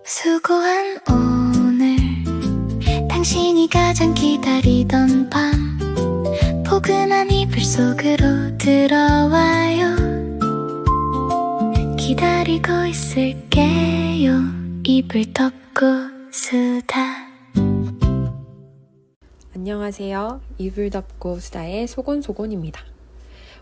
수고한 오늘 당신이 가장 기다리던 밤 포근한 이불 속으로 들어와요. 기다리고 있을게요. 이불 덮고 수다. 안녕하세요. 이불 덮고 수다의 소곤소곤입니다.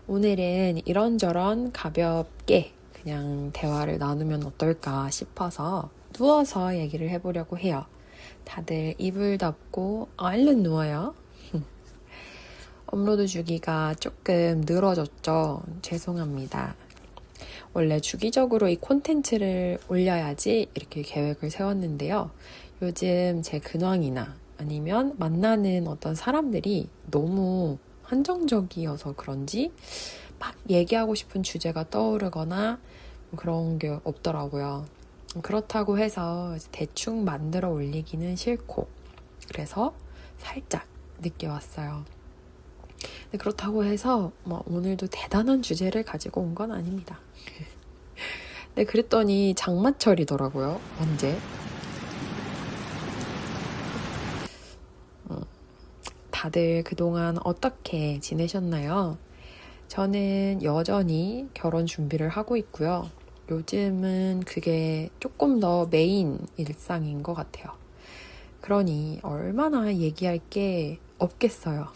오늘은 이런저런 가볍게 그냥 대화를 나누면 어떨까 싶어서 누워서 얘기를 해보려고 해요. 다들 이불 덮고 얼른 누워요. 업로드 주기가 조금 늘어졌죠? 죄송합니다. 원래 주기적으로 이 콘텐츠를 올려야지 이렇게 계획을 세웠는데요. 요즘 제 근황이나 아니면 만나는 어떤 사람들이 너무 한정적이어서 그런지 막 얘기하고 싶은 주제가 떠오르거나 그런 게 없더라고요. 그렇다고 해서 대충 만들어 올리기는 싫고 그래서 살짝 늦게 왔어요. 근데 그렇다고 해서 오늘도 대단한 주제를 가지고 온 건 아닙니다. 근데 그랬더니 장마철이더라고요. 언제? 다들 그동안 어떻게 지내셨나요? 저는 여전히 결혼 준비를 하고 있고요. 요즘은 그게 조금 더 메인 일상인 것 같아요. 그러니 얼마나 얘기할 게 없겠어요.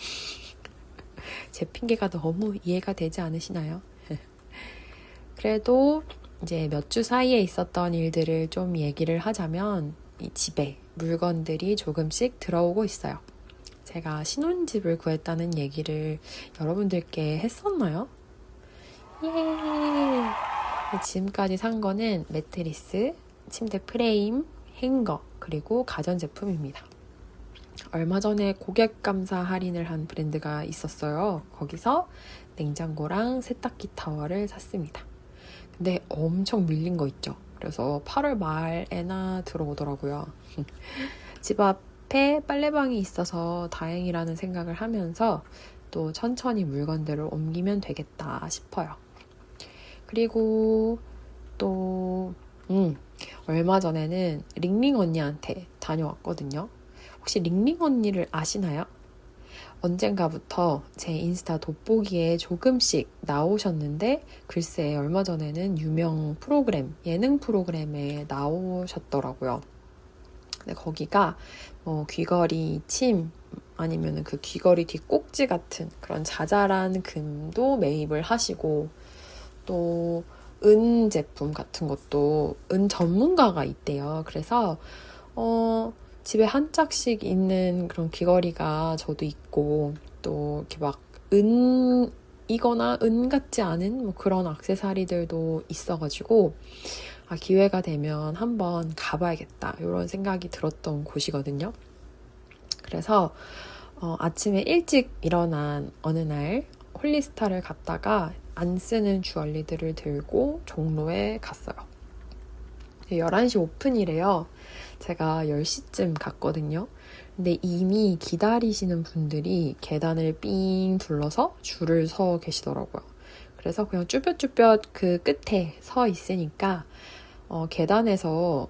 제 핑계가 너무 이해가 되지 않으시나요? 그래도 이제 몇 주 사이에 있었던 일들을 좀 얘기를 하자면 이 집에 물건들이 조금씩 들어오고 있어요. 제가 신혼집을 구했다는 얘기를 여러분들께 했었나요? 예! 지금까지 산 거는 매트리스, 침대 프레임, 행거, 그리고 가전제품입니다. 얼마 전에 고객 감사 할인을 한 브랜드가 있었어요. 거기서 냉장고랑 세탁기 타월을 샀습니다. 근데 엄청 밀린 거 있죠. 그래서 8월 말에나 들어오더라고요. 집 앞에 빨래방이 있어서 다행이라는 생각을 하면서 또 천천히 물건들을 옮기면 되겠다 싶어요. 그리고 또 얼마 전에는 링링 언니한테 다녀왔거든요. 혹시 링링 언니를 아시나요? 언젠가부터 제 인스타 돋보기에 조금씩 나오셨는데 글쎄 얼마 전에는 유명 프로그램, 예능 프로그램에 나오셨더라고요. 근데 거기가 귀걸이 침 아니면 그 귀걸이 뒷꼭지 같은 그런 자잘한 금도 매입을 하시고 또 은 제품 같은 것도 은 전문가가 있대요. 그래서 집에 한 짝씩 있는 그런 귀걸이가 저도 있고 또 이렇게 막 은이거나 은 같지 않은 그런 액세서리들도 있어가지고 기회가 되면 한번 가봐야겠다 이런 생각이 들었던 곳이거든요. 그래서 아침에 일찍 일어난 어느 날 홀리스타를 갔다가 안 쓰는 주얼리들을 들고 종로에 갔어요. 11시 오픈이래요. 제가 10시쯤 갔거든요. 근데 이미 기다리시는 분들이 계단을 삥 둘러서 줄을 서 계시더라고요. 그래서 그냥 쭈뼛쭈뼛 그 끝에 서 있으니까 계단에서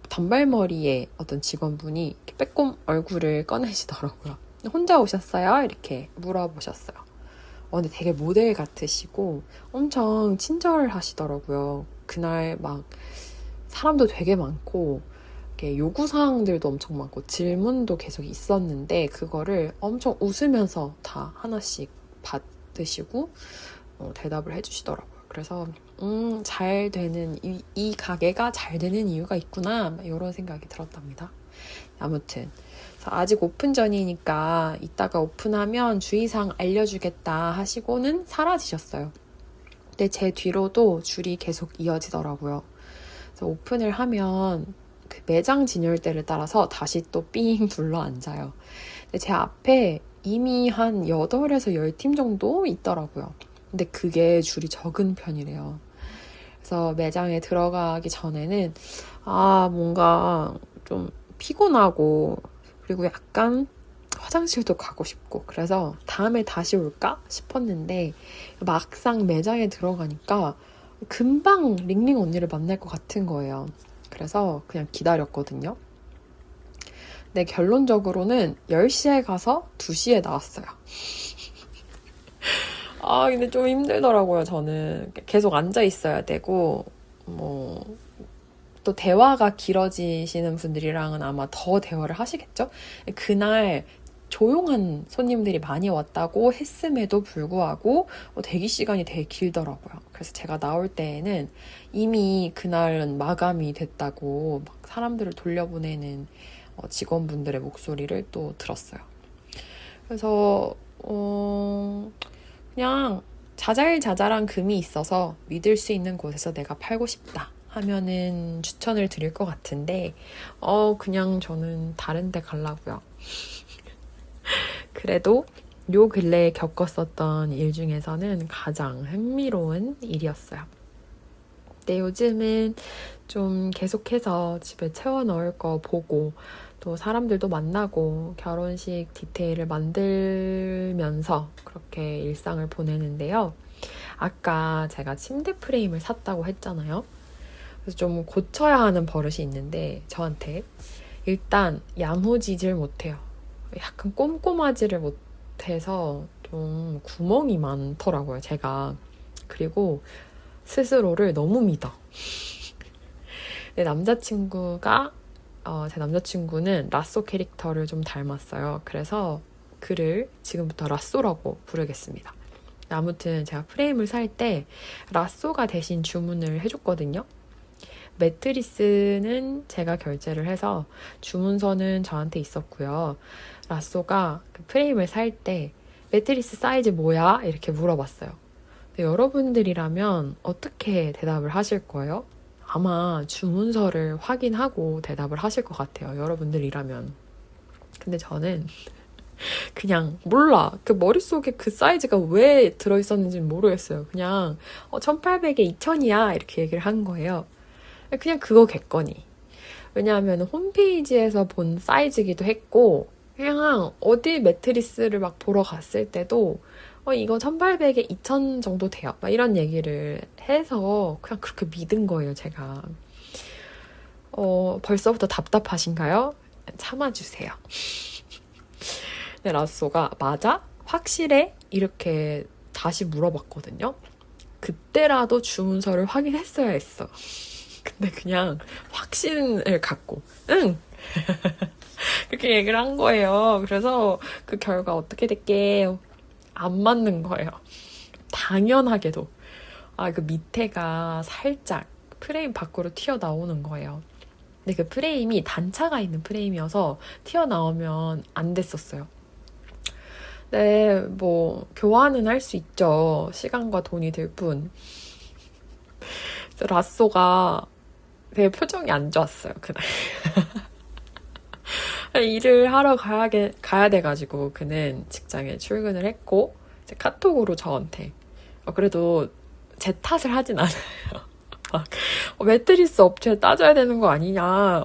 단발머리의 어떤 직원분이 빼꼼 얼굴을 꺼내시더라고요. 혼자 오셨어요? 이렇게 물어보셨어요. 근데 되게 모델 같으시고 엄청 친절하시더라고요. 그날 막 사람도 되게 많고 요구사항들도 엄청 많고 질문도 계속 있었는데 그거를 엄청 웃으면서 다 하나씩 받으시고 대답을 해주시더라고요. 그래서 잘 되는 이 가게가 잘 되는 이유가 있구나 이런 생각이 들었답니다. 아무튼 아직 오픈 전이니까 이따가 오픈하면 주의사항 알려주겠다 하시고는 사라지셨어요. 근데 제 뒤로도 줄이 계속 이어지더라고요. 그래서 오픈을 하면 그 매장 진열대를 따라서 다시 또 삥 둘러 앉아요. 근데 제 앞에 이미 한 8에서 10팀 정도 있더라고요. 근데 그게 줄이 적은 편이래요. 그래서 매장에 들어가기 전에는 뭔가 좀 피곤하고 그리고 약간 화장실도 가고 싶고 그래서 다음에 다시 올까 싶었는데 막상 매장에 들어가니까 금방 링링 언니를 만날 것 같은 거예요. 그래서 그냥 기다렸거든요. 근데 결론적으로는 10시에 가서 2시에 나왔어요. 근데 좀 힘들더라고요, 저는. 계속 앉아 있어야 되고, 또 대화가 길어지시는 분들이랑은 아마 더 대화를 하시겠죠? 그날 조용한 손님들이 많이 왔다고 했음에도 불구하고 대기 시간이 되게 길더라고요. 그래서 제가 나올 때에는 이미 그날은 마감이 됐다고 막 사람들을 돌려보내는 직원분들의 목소리를 또 들었어요. 그래서 그냥 자잘자잘한 금이 있어서 믿을 수 있는 곳에서 내가 팔고 싶다 하면은 추천을 드릴 것 같은데 그냥 저는 다른 데 가려고요. 그래도 요 근래에 겪었었던 일 중에서는 가장 흥미로운 일이었어요. 근데 요즘은 좀 계속해서 집에 채워 넣을 거 보고 또 사람들도 만나고 결혼식 디테일을 만들면서 그렇게 일상을 보내는데요. 아까 제가 침대 프레임을 샀다고 했잖아요. 그래서 좀 고쳐야 하는 버릇이 있는데 저한테 일단 야무지질 못해요. 약간 꼼꼼하지를 못해서 좀 구멍이 많더라고요, 제가. 그리고 스스로를 너무 믿어. 내 남자친구가 제 남자친구는 라쏘 캐릭터를 좀 닮았어요. 그래서 그를 지금부터 라쏘라고 부르겠습니다. 아무튼 제가 프레임을 살 때 라쏘가 대신 주문을 해줬거든요. 매트리스는 제가 결제를 해서 주문서는 저한테 있었고요. 라쏘가 그 프레임을 살 때 매트리스 사이즈 뭐야? 이렇게 물어봤어요. 근데 여러분들이라면 어떻게 대답을 하실 거예요? 아마 주문서를 확인하고 대답을 하실 것 같아요. 여러분들이라면. 근데 저는 그냥 몰라. 그 머릿속에 그 사이즈가 왜 들어있었는지는 모르겠어요. 그냥 1800에 2000이야 이렇게 얘기를 한 거예요. 그냥 그거겠거니. 왜냐하면 홈페이지에서 본 사이즈기도 했고 그냥 어디 매트리스를 막 보러 갔을 때도 이거 1800에 2000 정도 돼요. 막 이런 얘기를 해서 그냥 그렇게 믿은 거예요, 제가. 벌써부터 답답하신가요? 참아주세요. 근데 라쏘가 맞아? 확실해? 이렇게 다시 물어봤거든요. 그때라도 주문서를 확인했어야 했어. 근데 그냥 확신을 갖고 응! 그렇게 얘기를 한 거예요. 그래서 그 결과 어떻게 됐게 안 맞는 거예요. 당연하게도. 그 밑에가 살짝 프레임 밖으로 튀어나오는 거예요. 근데 그 프레임이 단차가 있는 프레임이어서 튀어나오면 안 됐었어요. 네, 뭐 교환은 할 수 있죠. 시간과 돈이 들 뿐. 라쏘가 되게 표정이 안 좋았어요, 그날. 일을 하러 가야 돼가지고 그는 직장에 출근을 했고 이제 카톡으로 저한테 그래도 제 탓을 하진 않아요. 막 매트리스 업체에 따져야 되는 거 아니냐,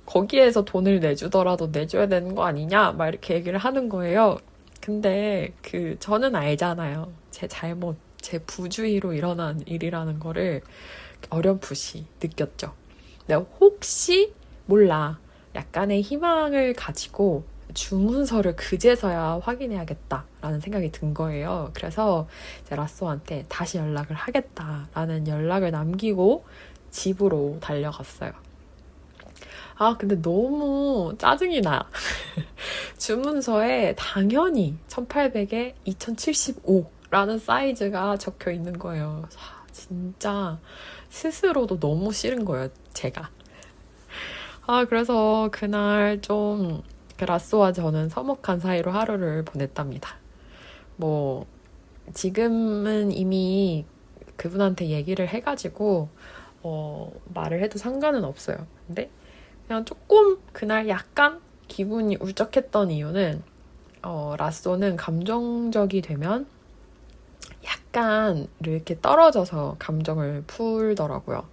거기에서 돈을 내주더라도 내줘야 되는 거 아니냐 막 이렇게 얘기를 하는 거예요. 근데 저는 알잖아요. 제 잘못, 제 부주의로 일어난 일이라는 거를 어렴풋이 느꼈죠. 근데 혹시 몰라 약간의 희망을 가지고 주문서를 그제서야 확인해야겠다라는 생각이 든 거예요. 그래서 이제 라쏘한테 다시 연락을 하겠다라는 연락을 남기고 집으로 달려갔어요. 근데 너무 짜증이 나. 주문서에 당연히 1800에 2075라는 사이즈가 적혀 있는 거예요. 진짜 스스로도 너무 싫은 거예요, 제가. 그래서 그날 좀 라쏘와 저는 서먹한 사이로 하루를 보냈답니다. 뭐 지금은 이미 그분한테 얘기를 해가지고 말을 해도 상관은 없어요. 근데 그냥 조금 그날 약간 기분이 울적했던 이유는 라쏘는 감정적이 되면 약간 이렇게 떨어져서 감정을 풀더라고요.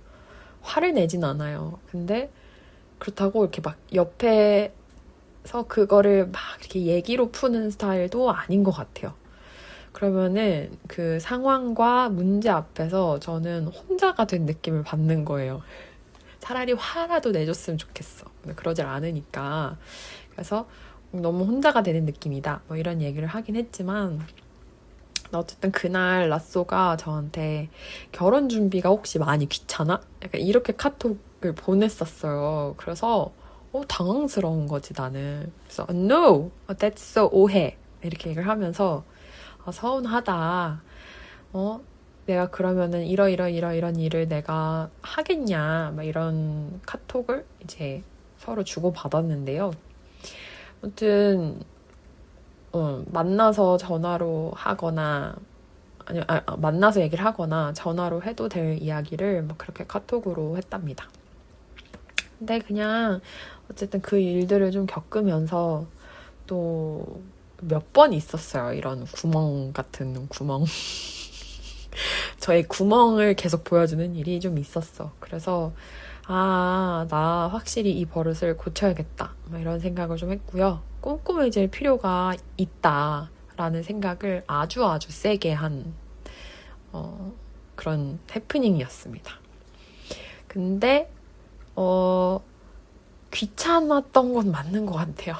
화를 내진 않아요. 근데 그렇다고 이렇게 막 옆에서 그거를 막 이렇게 얘기로 푸는 스타일도 아닌 것 같아요. 그러면은 그 상황과 문제 앞에서 저는 혼자가 된 느낌을 받는 거예요. 차라리 화라도 내줬으면 좋겠어. 근데 그러질 않으니까. 그래서 너무 혼자가 되는 느낌이다. 뭐 이런 얘기를 하긴 했지만 어쨌든 그날 라쏘가 저한테 결혼 준비가 혹시 많이 귀찮아? 약간 이렇게 카톡을 보냈었어요. 그래서 당황스러운 거지 나는. 그래서 No, that's so 오해 이렇게 얘기를 하면서 서운하다. 내가 그러면은 이런 일을 내가 하겠냐 막 이런 카톡을 이제 서로 주고 받았는데요. 아무튼 만나서 전화로 하거나 만나서 얘기를 하거나 전화로 해도 될 이야기를 막 그렇게 카톡으로 했답니다. 근데 그냥 어쨌든 그 일들을 좀 겪으면서 또 몇 번 있었어요. 이런 구멍 같은 구멍. 저의 구멍을 계속 보여주는 일이 좀 있었어. 그래서 나 확실히 이 버릇을 고쳐야겠다. 이런 생각을 좀 했고요. 꼼꼼해질 필요가 있다라는 생각을 아주 세게 한 그런 해프닝이었습니다. 근데 귀찮았던 건 맞는 것 같아요.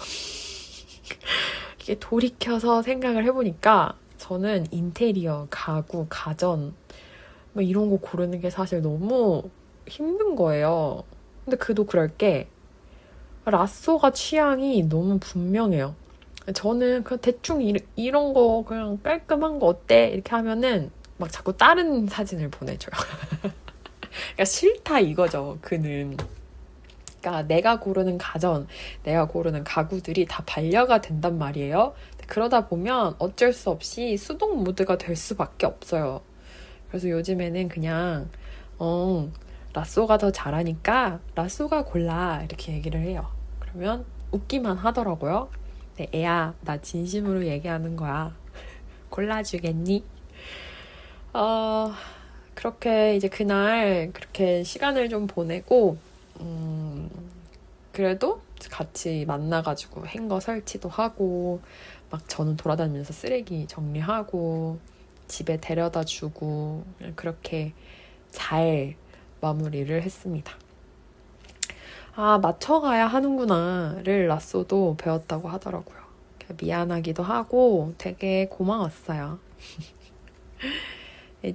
이게 돌이켜서 생각을 해보니까 저는 인테리어, 가구, 가전 뭐 이런 거 고르는 게 사실 너무 힘든 거예요. 근데 그도 그럴 게 라쏘가 취향이 너무 분명해요. 저는 그냥 대충 이런 거 그냥 깔끔한 거 어때? 이렇게 하면은 막 자꾸 다른 사진을 보내줘요. 그러니까 싫다 이거죠. 그는. 그러니까 내가 고르는 가전, 내가 고르는 가구들이 다 반려가 된단 말이에요. 그러다 보면 어쩔 수 없이 수동 모드가 될 수밖에 없어요. 그래서 요즘에는 그냥 라쏘가 더 잘하니까 라쏘가 골라 이렇게 얘기를 해요. 그러면 웃기만 하더라고요. 네, 애야, 나 진심으로 얘기하는 거야. 골라주겠니? 그렇게 이제 그날 그렇게 시간을 좀 보내고 그래도 같이 만나가지고 행거 설치도 하고 막 저는 돌아다니면서 쓰레기 정리하고 집에 데려다 주고 그렇게 잘 마무리를 했습니다. 맞춰가야 하는구나를 라쏘도 배웠다고 하더라고요. 미안하기도 하고 되게 고마웠어요.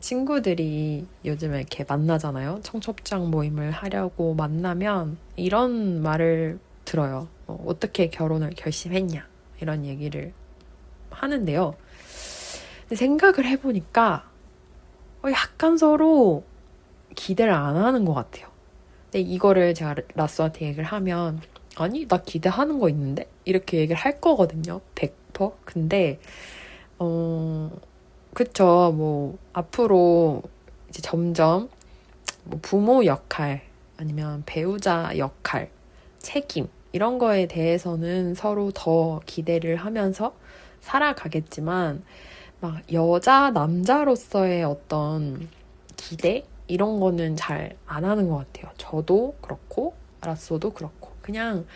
친구들이 요즘에 이렇게 만나잖아요. 청첩장 모임을 하려고 만나면 이런 말을 들어요. 어떻게 결혼을 결심했냐 이런 얘기를 하는데요. 근데 생각을 해보니까 약간 서로 기대를 안 하는 것 같아요. 근데 이거를 제가 라쏘한테 얘기를 하면 아니 나 기대하는 거 있는데? 이렇게 얘기를 할 거거든요. 100%. 근데 그쵸. 뭐 앞으로 이제 점점 뭐 부모 역할 아니면 배우자 역할, 책임 이런 거에 대해서는 서로 더 기대를 하면서 살아가겠지만 막 여자, 남자로서의 어떤 기대 이런 거는 잘 안 하는 것 같아요. 저도 그렇고 라쏘도 그렇고 그냥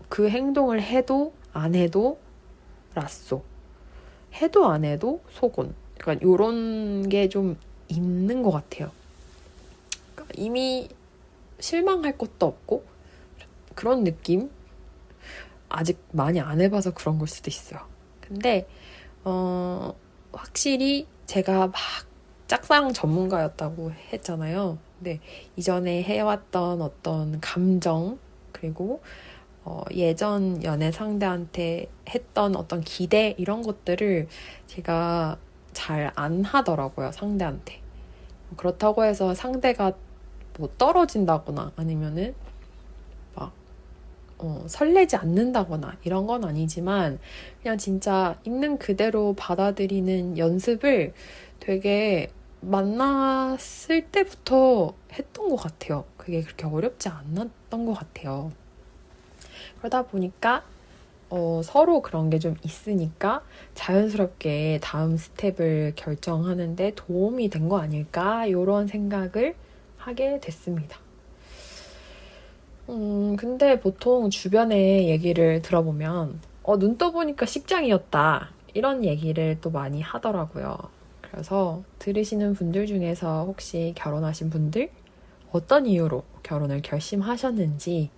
그 행동을 해도 안 해도 라쏘 해도 안 해도 소곤 그러니까 이런 게 좀 있는 것 같아요. 그러니까 이미 실망할 것도 없고 그런 느낌 아직 많이 안 해봐서 그런 걸 수도 있어요. 근데 확실히 제가 막 짝사랑 전문가였다고 했잖아요. 근데 이전에 해왔던 어떤 감정 그리고 예전 연애 상대한테 했던 어떤 기대 이런 것들을 제가 잘 안 하더라고요. 상대한테. 그렇다고 해서 상대가 뭐 떨어진다거나 아니면은 막 설레지 않는다거나 이런 건 아니지만 그냥 진짜 있는 그대로 받아들이는 연습을 되게 만났을 때부터 했던 것 같아요. 그게 그렇게 어렵지 않았던 것 같아요. 그러다 보니까 서로 그런 게 좀 있으니까 자연스럽게 다음 스텝을 결정하는데 도움이 된 거 아닐까 이런 생각을 하게 됐습니다. 근데 보통 주변에 얘기를 들어보면 눈 떠보니까 식장이었다 이런 얘기를 또 많이 하더라고요. 그래서 들으시는 분들 중에서 혹시 결혼하신 분들 어떤 이유로 결혼을 결심하셨는지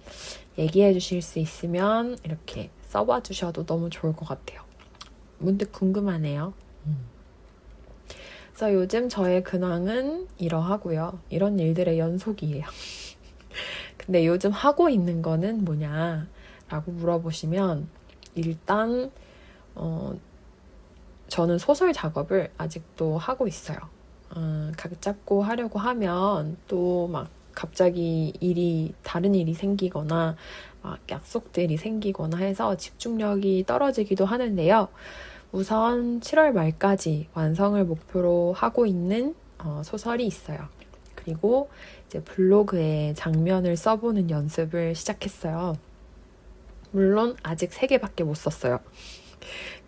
얘기해 주실 수 있으면 이렇게 써봐 주셔도 너무 좋을 것 같아요. 문득 궁금하네요. 그래서 요즘 저의 근황은 이러하고요. 이런 일들의 연속이에요. 근데 요즘 하고 있는 거는 뭐냐라고 물어보시면 일단 저는 소설 작업을 아직도 하고 있어요. 각 잡고 하려고 하면 또 막 갑자기 다른 일이 생기거나 막 약속들이 생기거나 해서 집중력이 떨어지기도 하는데요. 우선 7월 말까지 완성을 목표로 하고 있는 소설이 있어요. 그리고 이제 블로그에 장면을 써보는 연습을 시작했어요. 물론 아직 3개밖에 못 썼어요.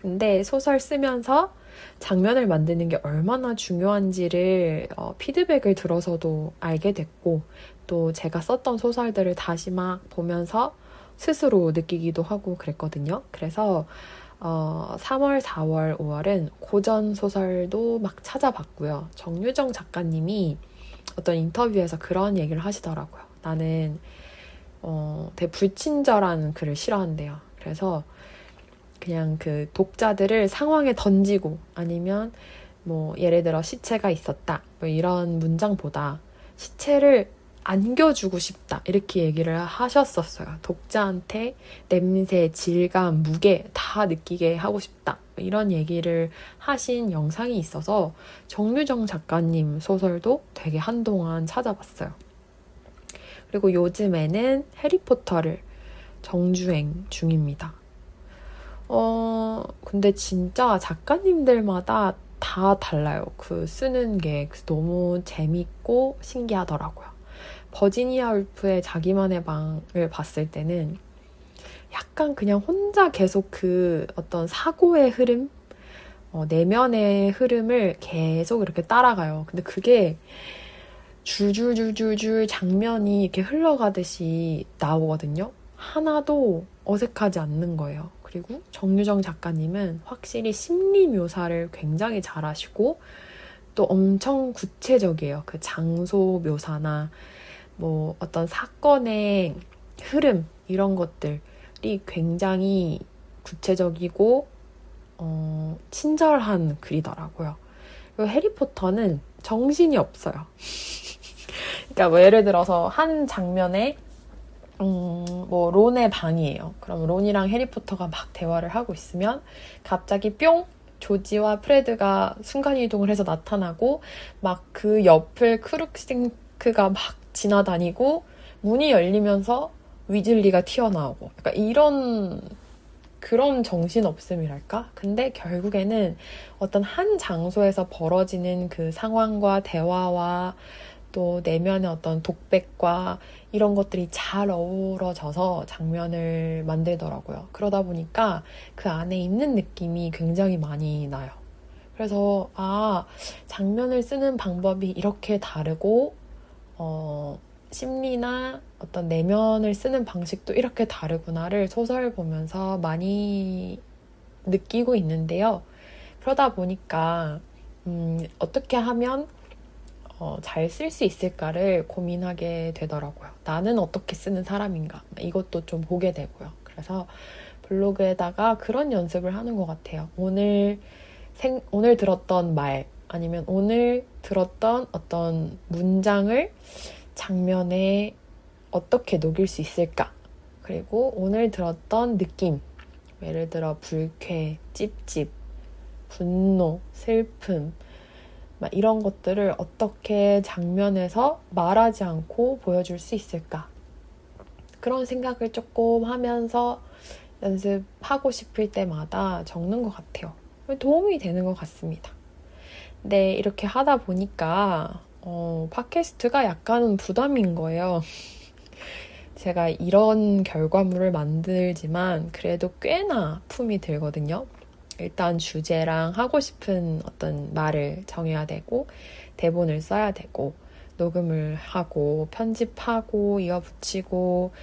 근데 소설 쓰면서 장면을 만드는 게 얼마나 중요한지를 피드백을 들어서도 알게 됐고, 또 제가 썼던 소설들을 다시 막 보면서 스스로 느끼기도 하고 그랬거든요. 그래서 3월, 4월, 5월은 고전 소설도 막 찾아봤고요. 정유정 작가님이 어떤 인터뷰에서 그런 얘기를 하시더라고요. 나는 되게 불친절한 글을 싫어한대요. 그래서 그냥 그 독자들을 상황에 던지고, 아니면 뭐 예를 들어 시체가 있었다 뭐 이런 문장보다 시체를 안겨주고 싶다 이렇게 얘기를 하셨었어요. 독자한테 냄새, 질감, 무게 다 느끼게 하고 싶다 이런 얘기를 하신 영상이 있어서 정유정 작가님 소설도 되게 한동안 찾아봤어요. 그리고 요즘에는 해리포터를 정주행 중입니다. 근데 진짜 작가님들마다 다 달라요. 그 쓰는 게 너무 재밌고 신기하더라고요. 버지니아 울프의 자기만의 방을 봤을 때는 약간 그냥 혼자 계속 그 어떤 사고의 흐름, 내면의 흐름을 계속 이렇게 따라가요. 근데 그게 줄줄줄줄줄 장면이 이렇게 흘러가듯이 나오거든요. 하나도 어색하지 않는 거예요. 그리고 정유정 작가님은 확실히 심리 묘사를 굉장히 잘하시고 또 엄청 구체적이에요. 그 장소 묘사나 뭐 어떤 사건의 흐름 이런 것들이 굉장히 구체적이고 친절한 글이더라고요. 그리고 해리포터는 정신이 없어요. 그러니까 뭐 예를 들어서 한 장면에 뭐 론의 방이에요. 그럼 론이랑 해리포터가 막 대화를 하고 있으면 갑자기 뿅! 조지와 프레드가 순간이동을 해서 나타나고 막 그 옆을 크룩싱크가 막 지나다니고 문이 열리면서 위즐리가 튀어나오고 약간 그런 정신없음이랄까? 근데 결국에는 어떤 한 장소에서 벌어지는 그 상황과 대화와 또 내면의 어떤 독백과 이런 것들이 잘 어우러져서 장면을 만들더라고요. 그러다 보니까 그 안에 있는 느낌이 굉장히 많이 나요. 그래서 장면을 쓰는 방법이 이렇게 다르고 심리나 어떤 내면을 쓰는 방식도 이렇게 다르구나를 소설 보면서 많이 느끼고 있는데요. 그러다 보니까 어떻게 하면 잘 쓸 수 있을까를 고민하게 되더라고요. 나는 어떻게 쓰는 사람인가? 이것도 좀 보게 되고요. 그래서 블로그에다가 그런 연습을 하는 것 같아요. 오늘 들었던 말, 아니면 오늘 들었던 어떤 문장을 장면에 어떻게 녹일 수 있을까? 그리고 오늘 들었던 느낌, 예를 들어 불쾌, 찝찝, 분노, 슬픔, 막 이런 것들을 어떻게 장면에서 말하지 않고 보여줄 수 있을까? 그런 생각을 조금 하면서 연습하고 싶을 때마다 적는 것 같아요. 도움이 되는 것 같습니다. 근데 이렇게 하다 보니까 팟캐스트가 약간은 부담인 거예요. 제가 이런 결과물을 만들지만 그래도 꽤나 품이 들거든요. 일단 주제랑 하고 싶은 어떤 말을 정해야 되고, 대본을 써야 되고, 녹음을 하고, 편집하고, 이어붙이고,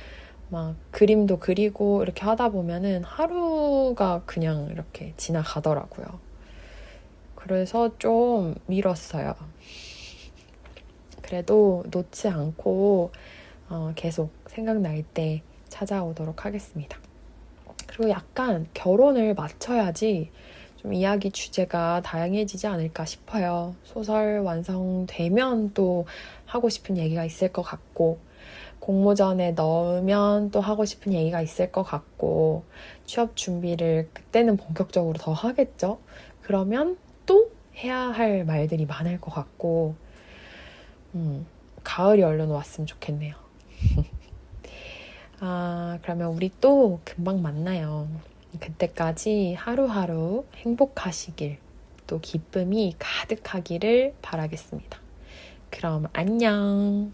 막 그림도 그리고 이렇게 하다 보면은 하루가 그냥 이렇게 지나가더라고요. 그래서 좀 미뤘어요. 그래도 놓지 않고 계속 생각날 때 찾아오도록 하겠습니다. 그리고 약간 결혼을 맞춰야지 좀 이야기 주제가 다양해지지 않을까 싶어요. 소설 완성되면 또 하고 싶은 얘기가 있을 것 같고, 공모전에 넣으면 또 하고 싶은 얘기가 있을 것 같고, 취업 준비를 그때는 본격적으로 더 하겠죠? 그러면 또 해야 할 말들이 많을 것 같고, 가을이 얼른 왔으면 좋겠네요. 그러면 우리 또 금방 만나요. 그때까지 하루하루 행복하시길, 또 기쁨이 가득하기를 바라겠습니다. 그럼 안녕.